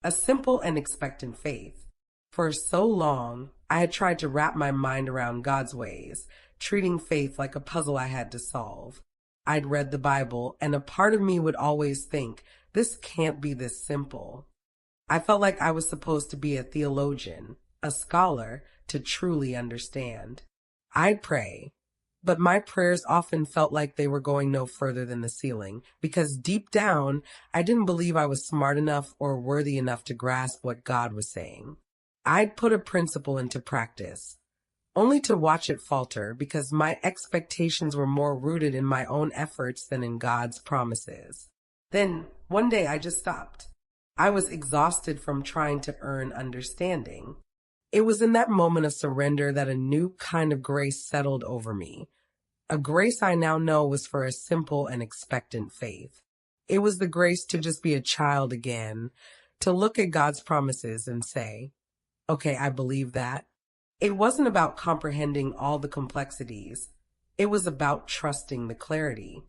a simple and expectant faith. For so long, I had tried to wrap my mind around God's ways, treating faith like a puzzle I had to solve. I'd read the Bible, and a part of me would always think, this can't be this simple. I felt like I was supposed to be a theologian, a scholar, to truly understand. I'd pray, but my prayers often felt like they were going no further than the ceiling, because deep down, I didn't believe I was smart enough or worthy enough to grasp what God was saying. I'd put a principle into practice, only to watch it falter because my expectations were more rooted in my own efforts than in God's promises. Then, one day I just stopped. I was exhausted from trying to earn understanding. It was in that moment of surrender that a new kind of grace settled over me. A grace I now know was for a simple and expectant faith. It was the grace to just be a child again, to look at God's promises and say, okay, I believe that. It wasn't about comprehending all the complexities. It was about trusting the clarity.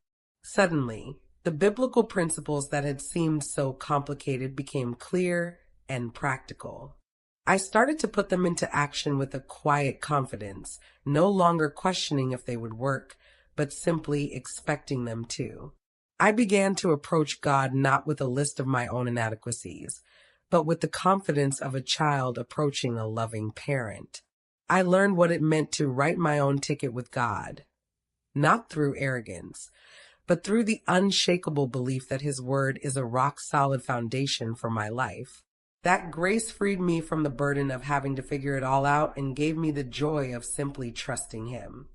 Suddenly, the biblical principles that had seemed so complicated became clear and practical. I started to put them into action with a quiet confidence, no longer questioning if they would work, but simply expecting them to. I began to approach God not with a list of my own inadequacies, but with the confidence of a child approaching a loving parent. I learned what it meant to write my own ticket with God, not through arrogance, but through the unshakable belief that His Word is a rock-solid foundation for my life. That grace freed me from the burden of having to figure it all out and gave me the joy of simply trusting Him.